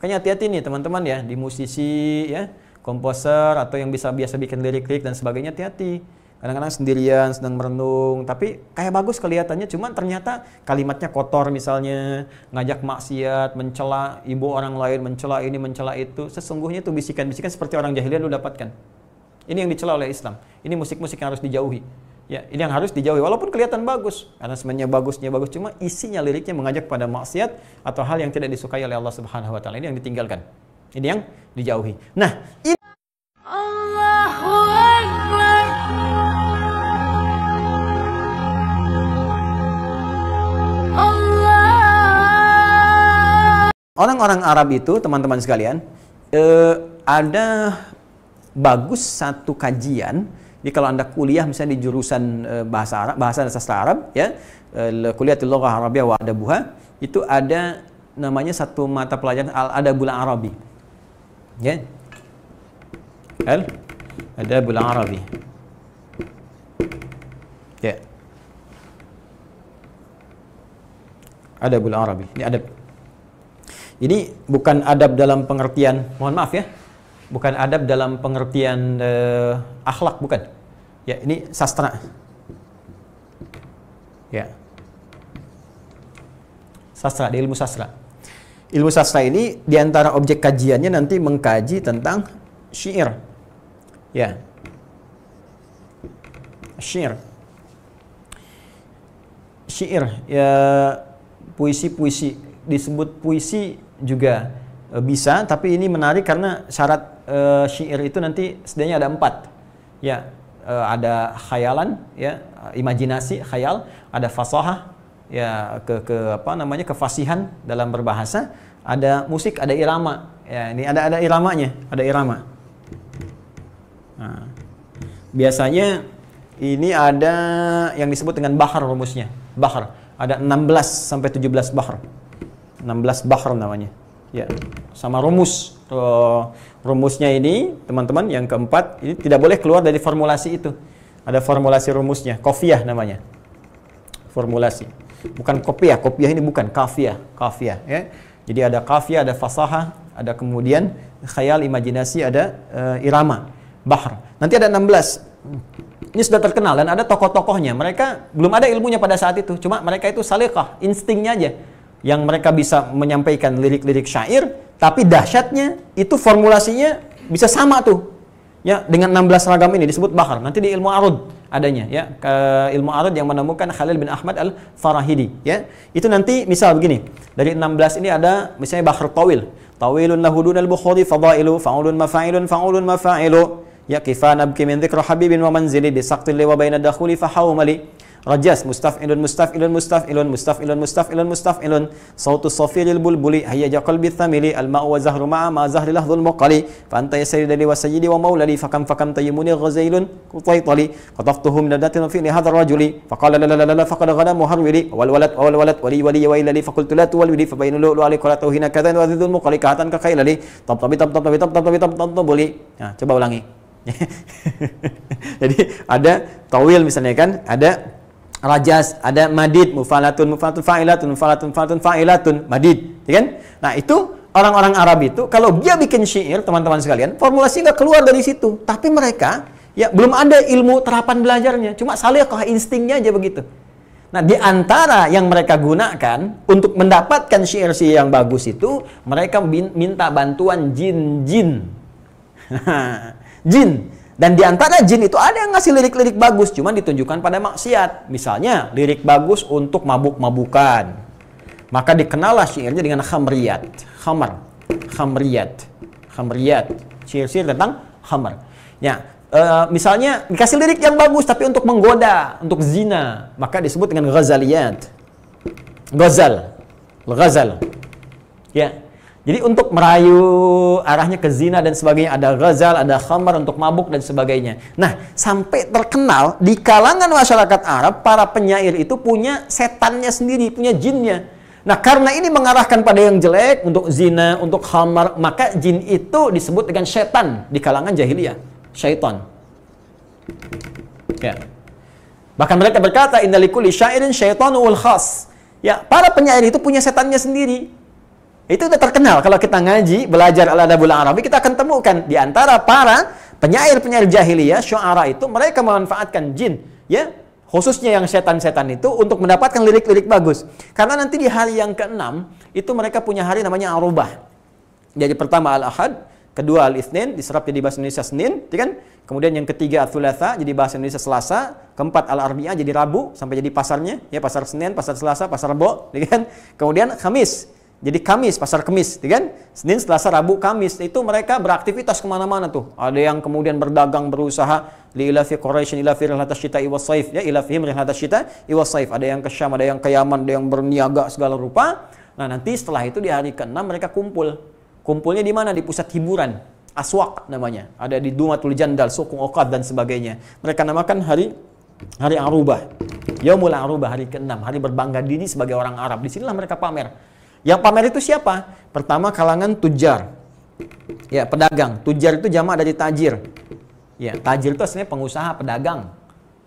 Makanya hati-hati nih teman-teman ya, di musisi ya, komposer atau yang biasa bikin lirik-lirik dan sebagainya, hati-hati. Kadang-kadang sendirian sedang merenung, tapi kayak bagus kelihatannya, cuman ternyata kalimatnya kotor misalnya, ngajak maksiat, mencela ibu orang lain, mencela ini, mencela itu. Sesungguhnya itu bisikan-bisikan seperti orang jahiliyah lu dapatkan. Ini yang dicela oleh Islam. Ini musik-musik yang harus dijauhi. Ya, ini yang harus dijauhi walaupun kelihatan bagus. Karena sebenarnya bagusnya bagus, cuma isinya liriknya mengajak pada maksiat atau hal yang tidak disukai oleh Allah Subhanahu wa taala. Ini yang ditinggalkan. Ini yang dijauhi. Nah, ini Allahu Akbar. orang-orang Arab itu, teman-teman sekalian, ada bagus satu kajian. Jadi kalau Anda kuliah misalnya di jurusan bahasa Arab, bahasa dan sastra Arab, ya, kuliatul lughah Arabiyyah wa adabuha, itu ada namanya satu mata pelajaran Al-Adabul Arabi. Ya. Al-Adabul Arabi. Ya. Adabul Arabi. Ini adab. Ini bukan adab dalam pengertian, mohon maaf ya, bukan adab dalam pengertian akhlak, bukan. Ya, ini sastra. Ya. Sastra, di ilmu sastra. Ilmu sastra ini diantara objek kajiannya nanti mengkaji tentang syair. Ya. Syair. Syair, ya, puisi-puisi, disebut puisi juga bisa, tapi ini menarik karena syarat syair itu nanti setidaknya ada 4. Ya, ada khayalan, ya, imajinasi, khayal, ada fasahah, ya, apa namanya, kefasihan dalam berbahasa, ada musik, ada irama. Ya, ini ada iramanya, ada irama. Nah, biasanya ini ada yang disebut dengan bahar rumusnya. Bahar. Ada 16 sampai 17 bahar. 16 bahar namanya. Ya, sama rumus. Rumusnya ini, teman-teman, yang keempat, ini tidak boleh keluar dari formulasi itu. Ada formulasi rumusnya, qafiyah namanya. Formulasi. Bukan kopiah, kopiah ini bukan, kafiyah, kafiyah, ya. Jadi ada kafiyah, ada fasahah, ada kemudian khayal, imajinasi, ada irama, bahar. Nanti ada 16. Ini sudah terkenal dan ada tokoh-tokohnya. Mereka belum ada ilmunya pada saat itu, cuma mereka itu salihah, instingnya aja yang mereka bisa menyampaikan lirik-lirik syair, tapi dahsyatnya itu formulasinya bisa sama tuh. Ya, dengan 16 ragam ini disebut bahar. Nanti di ilmu arud adanya, ya. Ilmu arud yang menemukan Khalil bin Ahmad Al-Farahidi, ya. Itu nanti misal begini. Dari 16 ini ada misalnya bahar tawil. Tawilun lahudun al-bukhari fadailu fa'ulun mafa'ilu. Ya, kifana bki min dzikra habibin wa manzili bi saqtil li wa baina dakhuli fa hawmali rajas mustaf'ilun sautu safiril bulbuli hayya qalbi thamili al ma'u wa zahru ma'a ma zahri lahdhul muqali fa anta yasayyidi wa sayyidi wa maulali fakam taymuni ghazailun qutaytali qataftuhum nadatin fi hadha ar-rajuli faqala la faqad ghada muharwili wal walad wali wa ilali faqultu la tuwalidi fa bayna lu ali qalatu hina kadhan wa dhul muqali katan ka khailali tabtabi tabuli. Nah, coba ulangi. Jadi ada tawil misalnya kan, ada rajas, ada madid, mufalatun fa'ilatun, madid, ya kan? Nah, itu orang-orang Arab itu kalau dia bikin syair, teman-teman sekalian, formulasi nggak keluar dari situ. Tapi mereka ya belum ada ilmu terapan belajarnya, cuma salihah instingnya aja begitu. Nah, di antara yang mereka gunakan untuk mendapatkan syair-syair yang bagus itu, mereka minta bantuan jin-jin. Jin. Dan di antara jin itu ada yang ngasih lirik-lirik bagus, cuman ditunjukkan pada maksiat. Misalnya, lirik bagus untuk mabuk-mabukan. Maka dikenallah syairnya dengan khamriyat. Khamriyat. Syair-syair tentang khamr. Ya, misalnya dikasih lirik yang bagus tapi untuk menggoda, untuk zina, maka disebut dengan ghazaliyat. Ghazal. Ya. Jadi untuk merayu arahnya ke zina dan sebagainya, ada ghazal, ada khamar untuk mabuk dan sebagainya. Nah, sampai terkenal di kalangan masyarakat Arab, para penyair itu punya setannya sendiri, punya jinnya. Nah, karena ini mengarahkan pada yang jelek, untuk zina, untuk khamar, maka jin itu disebut dengan setan di kalangan jahiliyah. Syaitan. Ya. Bahkan mereka berkata, inna likulli syairin syaitanu wal khas. Ya, para penyair itu punya setannya sendiri. Itu udah terkenal. Kalau kita ngaji, belajar al-adabul arabi, kita akan temukan di antara para penyair-penyair jahiliyah, syu'ara itu, mereka memanfaatkan jin, ya, khususnya yang setan-setan itu untuk mendapatkan lirik-lirik bagus. Karena nanti di hari yang ke-6 itu mereka punya hari namanya Arubah. Jadi pertama Al-Ahad, kedua Al-Itsnin, diserap jadi bahasa Indonesia Senin, kan? Kemudian yang ketiga Ats-Tsulatsa, jadi bahasa Indonesia Selasa, keempat Al-Arbi'ah jadi Rabu sampai jadi pasarnya, ya, pasar Senin, pasar Selasa, pasar Rebo, kan? Kemudian Kamis, jadi Kamis, pasar Kemis, kan? Senin, Selasa, Rabu, Kamis, itu mereka beraktivitas kemana-mana tuh. Ada yang kemudian berdagang, berusaha, li'ilafi Quraisyin ilafi rihlatas syita'i was saif, ya, ilafihim rihlatas syita'i was saif. Ada yang ke Syam, ada yang ke Yaman, ada yang berniaga segala rupa. Nah, nanti setelah itu di hari ke-6 mereka kumpul. Kumpulnya di mana? Di pusat hiburan. Aswaq namanya. Ada di Dumatul Jandal, Suq Uqad dan sebagainya. Mereka namakan hari Arubah. Yaumul Arubah, hari ke-6, hari berbangga diri sebagai orang Arab. Di sinilah mereka pamer. Yang pamer itu siapa? Pertama kalangan tujar. Ya, pedagang. Tujar itu jamak dari tajir. Ya, tajir itu aslinya pengusaha, pedagang.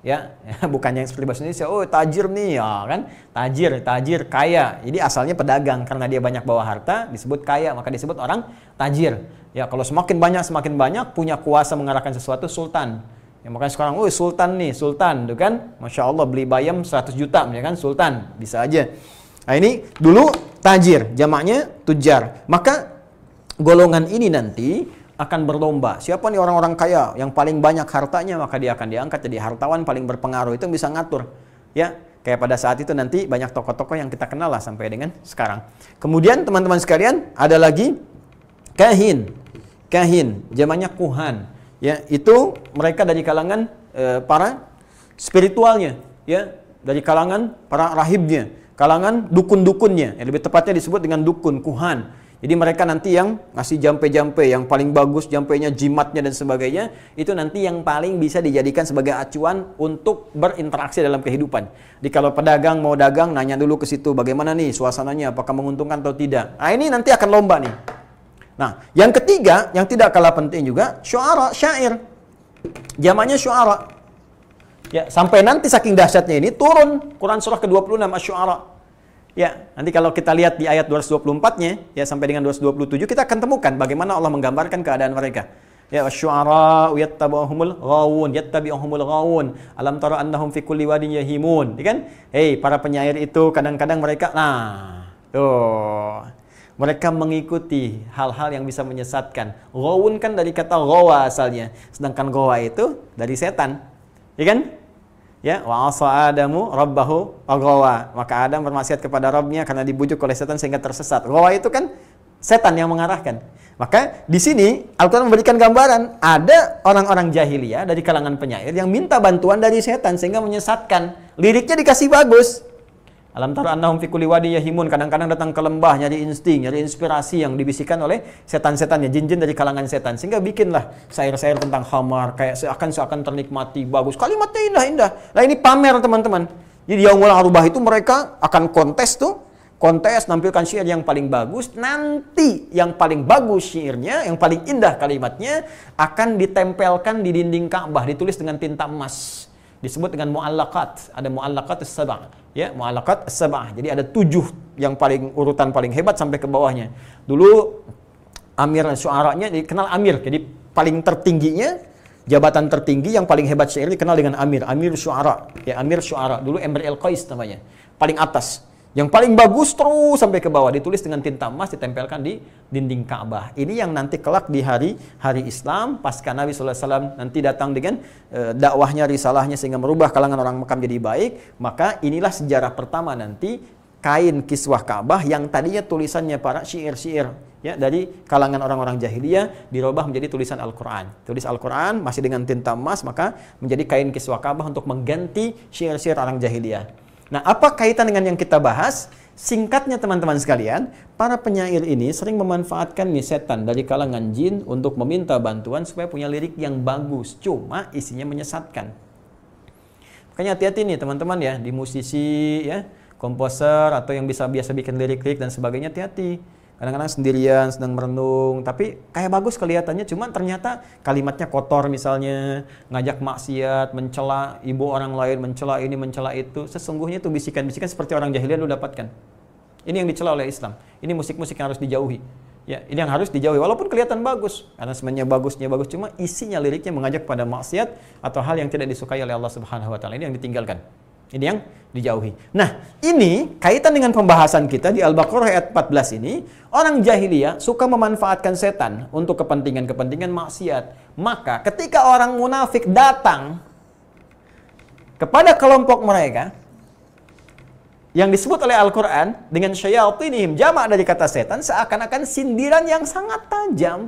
Ya, bukan yang seperti bahasa Indonesia, oh tajir nih, ya kan? Tajir, kaya. Jadi asalnya pedagang, karena dia banyak bawa harta, disebut kaya, maka disebut orang tajir. Ya, kalau semakin banyak, punya kuasa mengarahkan sesuatu, sultan. Ya, makanya sekarang, oh sultan nih, sultan, tuh kan? Masya Allah, beli bayam 100 juta, ya kan? Sultan, bisa aja. Nah, ini dulu tajir, jamaknya tujar. Maka golongan ini nanti akan berlomba. Siapa nih orang-orang kaya yang paling banyak hartanya, maka dia akan diangkat jadi hartawan paling berpengaruh. Itu yang bisa ngatur. Ya, kayak pada saat itu nanti banyak tokoh-tokoh yang kita kenal lah sampai dengan sekarang. Kemudian teman-teman sekalian, ada lagi kahin. Kahin, zamannya kuhan. Ya, itu mereka dari kalangan para spiritualnya, ya, dari kalangan para rahibnya, kalangan dukun-dukunnya. Yang lebih tepatnya disebut dengan dukun, kuhan. Jadi mereka nanti yang ngasih jampe-jampe, yang paling bagus jampenya, jimatnya dan sebagainya, itu nanti yang paling bisa dijadikan sebagai acuan untuk berinteraksi dalam kehidupan. Jadi kalau pedagang mau dagang, nanya dulu ke situ, bagaimana nih suasananya, apakah menguntungkan atau tidak. Nah, ini nanti akan lomba nih. Nah, yang ketiga, yang tidak kalah penting juga, syu'ara, syair. Zamannya syu'ara. Ya, sampai nanti saking dahsyatnya ini turun Quran surah ke-26 Asy-Syu'ara. Ya, nanti kalau kita lihat di ayat 224-nya, ya sampai dengan 227, kita akan temukan bagaimana Allah menggambarkan keadaan mereka. Ya, asy-syu'ara yattabi'uhumul ghawun, yattabi'uhumul ghawun. Alam tara annahum fi kulli wadin yahimun. Ya kan? Hei, para penyair itu kadang-kadang mereka, mereka mengikuti hal-hal yang bisa menyesatkan. Ghawun kan dari kata ghawa asalnya, sedangkan ghawa itu dari setan. Ya kan? Ya, wa asa Adamu rabbahu aghawa. Maka Adam bermaksiat kepada Rabbnya karena dibujuk oleh setan sehingga tersesat. Ghawa itu kan setan yang mengarahkan. Maka di sini Al-Quran memberikan gambaran ada orang-orang jahiliyah dari kalangan penyair yang minta bantuan dari setan sehingga menyesatkan. Liriknya dikasih bagus. Alam tara annahum fi kulli wadi yahimun, kadang-kadang datang ke lembah nyari insting, nyari inspirasi yang dibisikkan oleh setan-setannya, jin-jin dari kalangan setan, sehingga bikinlah syair-syair tentang khamar kayak seakan-akan ternikmati, bagus, kalimatnya indah-indah. Nah, ini pamer teman-teman. Jadi Yaumul Arubah itu mereka akan kontes nampilkan syair yang paling bagus. Nanti yang paling bagus syairnya, yang paling indah kalimatnya akan ditempelkan di dinding Ka'bah, ditulis dengan tinta emas. Disebut dengan mu'allaqat. Ada mu'allaqat as-sab'ah. Ya, mu'allaqat as-sab'ah. Jadi ada 7 yang urutan paling hebat sampai ke bawahnya. Dulu Amir Syu'aranya dikenal Amir. Jadi paling tertingginya, jabatan tertinggi yang paling hebat syair dikenal dengan Amir. Amir Syu'ara. Ya, Amir Syu'ara. Dulu Emir El-Qais namanya. Paling atas. Yang paling bagus terus sampai ke bawah, ditulis dengan tinta emas, ditempelkan di dinding Ka'bah. Ini yang nanti kelak di hari Islam, pasca Nabi SAW nanti datang dengan dakwahnya, risalahnya sehingga merubah kalangan orang Mekah menjadi baik. Maka inilah sejarah pertama nanti kain kiswah Ka'bah yang tadinya tulisannya para syair-syair ya dari kalangan orang-orang jahiliyah dirubah menjadi tulisan Al-Quran. Tulis Al-Quran masih dengan tinta emas, maka menjadi kain kiswah Ka'bah untuk mengganti syair-syair orang jahiliyah. Nah, apa kaitan dengan yang kita bahas? Singkatnya teman-teman sekalian, para penyair ini sering memanfaatkan setan dari kalangan jin untuk meminta bantuan supaya punya lirik yang bagus, cuma isinya menyesatkan. Makanya hati-hati nih teman-teman ya, di musisi ya, komposer atau yang biasa bikin lirik-lirik dan sebagainya, hati-hati. Kadang-kadang sendirian, sedang merenung, tapi kayak bagus kelihatannya, cuman ternyata kalimatnya kotor misalnya, ngajak maksiat, mencela ibu orang lain, mencela ini, mencela itu. Sesungguhnya itu bisikan-bisikan seperti orang jahiliyah lu dapatkan. Ini yang dicela oleh Islam. Ini musik-musik yang harus dijauhi. Ya, ini yang harus dijauhi walaupun kelihatan bagus. Aransemennya bagusnya bagus, cuma isinya liriknya mengajak pada maksiat atau hal yang tidak disukai oleh Allah Subhanahu wa taala. Ini yang ditinggalkan. Ini yang dijauhi. Nah, ini kaitan dengan pembahasan kita di Al-Baqarah ayat 14 ini, orang jahiliyah suka memanfaatkan setan untuk kepentingan-kepentingan maksiat. Maka ketika orang munafik datang kepada kelompok mereka yang disebut oleh Al-Quran dengan syayatinihim, jamak dari kata setan, seakan-akan sindiran yang sangat tajam.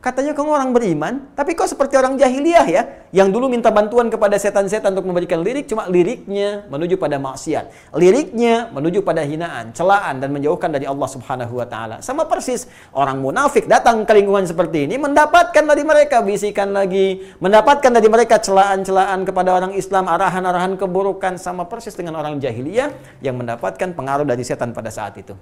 Katanya kamu orang beriman, tapi kok seperti orang jahiliyah ya, yang dulu minta bantuan kepada setan-setan untuk memberikan lirik, cuma liriknya menuju pada maksiat, liriknya menuju pada hinaan, celaan, dan menjauhkan dari Allah Subhanahu wa taala. Sama persis orang munafik datang ke lingkungan seperti ini, mendapatkan dari mereka bisikan lagi, mendapatkan dari mereka celaan-celaan kepada orang Islam, arahan-arahan keburukan, sama persis dengan orang jahiliyah yang mendapatkan pengaruh dari setan pada saat itu.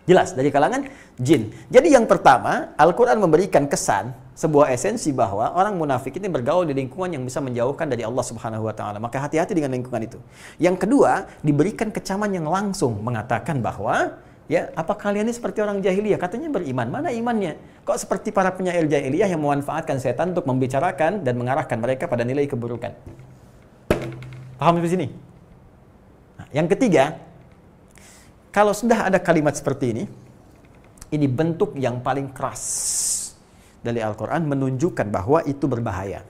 Jelas, dari kalangan jin. Jadi yang pertama, Al-Quran memberikan kesan, sebuah esensi bahwa orang munafik ini bergaul di lingkungan yang bisa menjauhkan dari Allah Subhanahu wa taala. Maka hati-hati dengan lingkungan itu. Yang kedua, diberikan kecaman yang langsung mengatakan bahwa, ya, apa kalian ini seperti orang jahiliyah? Katanya beriman, mana imannya? Kok seperti para penyair jahiliyah yang memanfaatkan setan untuk membicarakan dan mengarahkan mereka pada nilai keburukan. Paham di sini? Nah, yang ketiga, kalau sudah ada kalimat seperti ini bentuk yang paling keras dari Al-Quran menunjukkan bahwa itu berbahaya.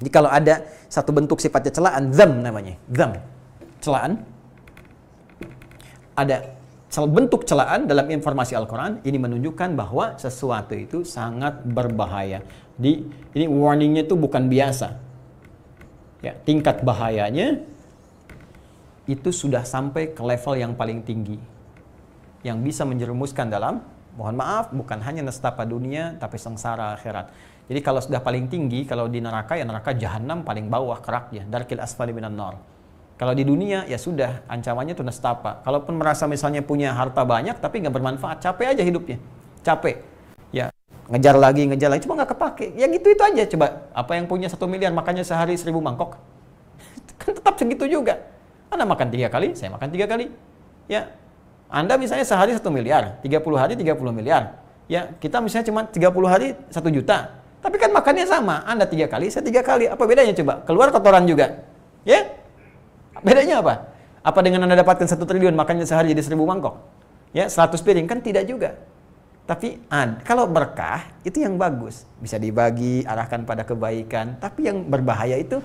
Jadi kalau ada satu bentuk sifatnya celaan, dzam namanya, dzam, celaan, ada bentuk celaan dalam informasi Al-Quran, ini menunjukkan bahwa sesuatu itu sangat berbahaya. Ini warningnya itu bukan biasa. Ya, tingkat bahayanya itu sudah sampai ke level yang paling tinggi, yang bisa menjerumuskan dalam, mohon maaf, bukan hanya nestapa dunia, tapi sengsara akhirat. Jadi kalau sudah paling tinggi, kalau di neraka, ya neraka jahanam paling bawah keraknya, darkil asfali minan nar. Kalau di dunia, ya sudah, ancamannya itu nestapa. Kalaupun merasa misalnya punya harta banyak, tapi nggak bermanfaat, capek aja hidupnya, capek. Ya, ngejar lagi, cuma nggak kepake. Ya gitu-itu aja, coba. Apa yang punya 1 miliar, makannya sehari 1000 mangkok? Kan tetap segitu juga. Anda makan 3 kali, saya makan 3 kali. Ya, Anda misalnya sehari 1 miliar, 30 hari 30 miliar. Ya, kita misalnya cuma 30 hari 1 juta. Tapi kan makannya sama, Anda 3 kali, saya 3 kali. Apa bedanya coba? Keluar kotoran juga. Ya? Bedanya apa? Apa dengan Anda dapatkan 1 triliun, makannya sehari jadi 1000 mangkok? Ya, 100 piring, kan tidak juga. Tapi kalau berkah, itu yang bagus. Bisa dibagi, arahkan pada kebaikan. Tapi yang berbahaya itu,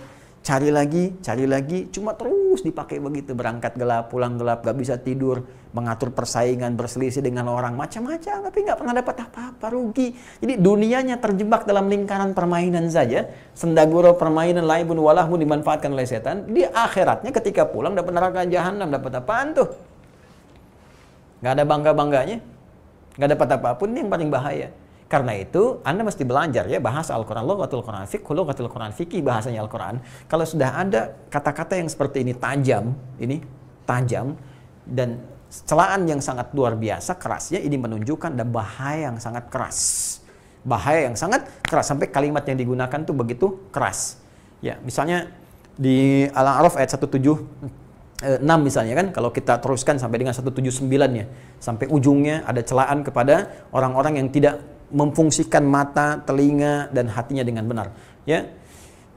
cari lagi, cuma terus dipakai begitu, berangkat gelap, pulang gelap, gak bisa tidur, mengatur persaingan, berselisih dengan orang, macam-macam, tapi gak pernah dapat apa-apa, rugi. Jadi dunianya terjebak dalam lingkaran permainan saja, sendaguro permainan laibun walahmu dimanfaatkan oleh setan, di akhiratnya ketika pulang dapat neraka jahanam, dapat apaan tuh? Gak ada bangga-bangganya, gak dapat apapun, ini yang paling bahaya. Karena itu, Anda mesti belajar ya bahasa Al-Quran, lughatul Quran, fiqh, lughatul Quran, fikih bahasanya Al-Quran. Kalau sudah ada kata-kata yang seperti ini tajam, dan celaan yang sangat luar biasa kerasnya, ini menunjukkan ada bahaya yang sangat keras. Bahaya yang sangat keras, sampai kalimat yang digunakan tuh begitu keras. Ya, misalnya di Al-A'raf ayat 176 misalnya kan, kalau kita teruskan sampai dengan 179-nya, sampai ujungnya ada celaan kepada orang-orang yang tidak memfungsikan mata, telinga, dan hatinya dengan benar. Ya,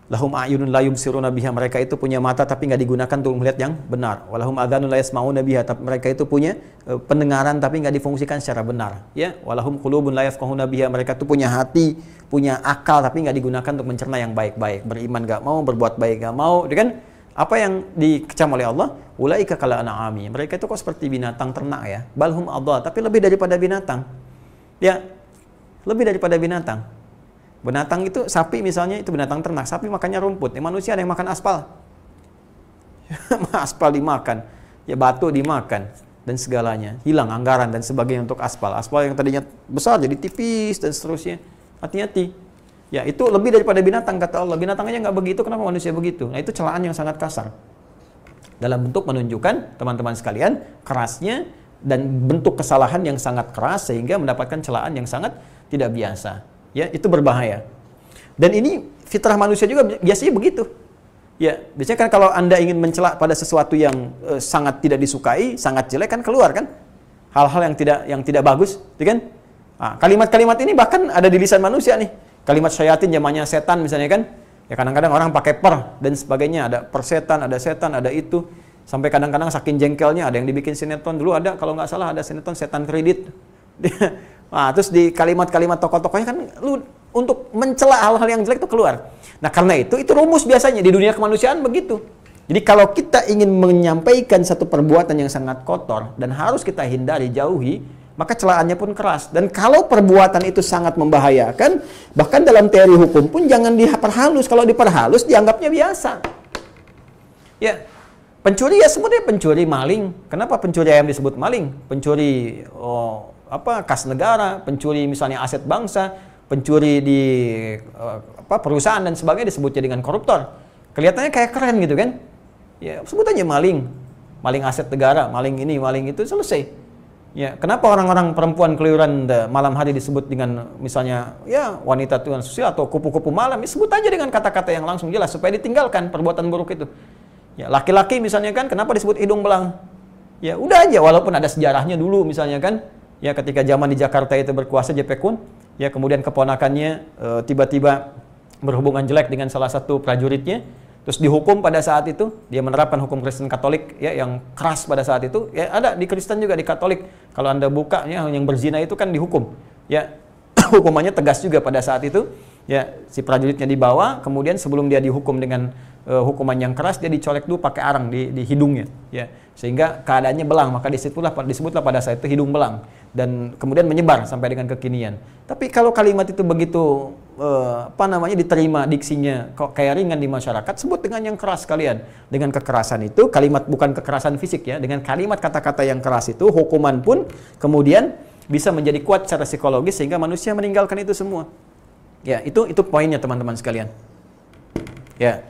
lahum a'yunun la yubsiruna biha, mereka itu punya mata tapi nggak digunakan untuk melihat yang benar. Walahum adhanun la yasma'una biha, tapi mereka itu punya pendengaran tapi nggak difungsikan secara benar. Ya, walahum qulubun la yafqahuna biha, mereka itu punya hati, punya akal tapi nggak digunakan untuk mencerna yang baik-baik. Beriman nggak mau, berbuat baik nggak mau, kan? Apa yang dikecam oleh Allah? Ulaika kal an'ami, mereka itu kok seperti binatang ternak ya. Balhum adhal, tapi lebih daripada binatang. Ya, lebih daripada binatang. Binatang itu, sapi misalnya, itu binatang ternak. Sapi makannya rumput. Manusia ada yang makan aspal. Aspal dimakan. Ya, batu dimakan. Dan segalanya. Hilang anggaran dan sebagainya untuk aspal. Aspal yang tadinya besar jadi tipis dan seterusnya. Hati-hati. Ya, itu lebih daripada binatang, kata Allah. Binatang aja nggak begitu, kenapa manusia begitu? Nah, itu celaan yang sangat kasar. Dalam bentuk menunjukkan, teman-teman sekalian, kerasnya dan bentuk kesalahan yang sangat keras sehingga mendapatkan celaan yang sangat tidak biasa. Ya, itu berbahaya. Dan ini fitrah manusia juga biasanya begitu. Ya, biasanya kan kalau Anda ingin mencela pada sesuatu yang sangat tidak disukai, sangat jelek kan keluar kan? hal-hal yang tidak bagus, gitu kan? Nah, kalimat-kalimat ini bahkan ada di lisan manusia nih. Kalimat syayatin zamannya setan misalnya kan. Ya kadang-kadang orang pakai per dan sebagainya, ada persetan, ada itu. Sampai kadang-kadang saking jengkelnya ada yang dibikin sinetron dulu, ada kalau nggak salah ada sinetron setan kredit. Nah, terus di kalimat-kalimat tokoh-tokohnya kan lu untuk mencela hal-hal yang jelek itu keluar. Nah, karena itu rumus biasanya di dunia kemanusiaan begitu. Jadi kalau kita ingin menyampaikan satu perbuatan yang sangat kotor dan harus kita hindari, jauhi, maka celaannya pun keras. Dan kalau perbuatan itu sangat membahayakan, bahkan dalam teori hukum pun jangan diperhalus. Kalau diperhalus dianggapnya biasa. Ya, pencuri ya sebutnya pencuri, maling. Kenapa pencuri ayam disebut maling? Pencuri kas negara, pencuri misalnya aset bangsa, pencuri di perusahaan dan sebagainya disebutnya dengan koruptor. Kelihatannya kayak keren gitu kan? Ya, sebut aja maling. Maling aset negara, maling ini, maling itu, selesai. Ya, kenapa orang-orang perempuan keluyuran malam hari disebut dengan misalnya ya wanita tuan sosial atau kupu-kupu malam, disebut aja dengan kata-kata yang langsung jelas supaya ditinggalkan perbuatan buruk itu. Ya, laki-laki misalnya kan kenapa disebut hidung belang? Ya, udah aja walaupun ada sejarahnya dulu misalnya kan. Ya, ketika zaman di Jakarta itu berkuasa JP Kun, ya kemudian keponakannya tiba-tiba berhubungan jelek dengan salah satu prajuritnya, terus dihukum pada saat itu, dia menerapkan hukum Kristen Katolik ya yang keras pada saat itu. Ya, ada di Kristen juga di Katolik. Kalau Anda buka ya yang berzina itu kan dihukum. Ya, hukumannya tegas juga pada saat itu. Ya, si prajuritnya dibawa, kemudian sebelum dia dihukum dengan hukuman yang keras, dia dicolek dulu pakai arang di hidungnya, ya, sehingga keadaannya belang, maka disebutlah pada saat itu hidung belang, dan kemudian menyebar sampai dengan kekinian. Tapi kalau kalimat itu begitu diterima diksinya kok kayak ringan di masyarakat, sebut dengan yang keras kalian. Dengan kekerasan itu, kalimat bukan kekerasan fisik ya, dengan kalimat kata-kata yang keras itu, hukuman pun kemudian bisa menjadi kuat secara psikologis sehingga manusia meninggalkan itu semua. Ya, itu poinnya teman-teman sekalian. Ya.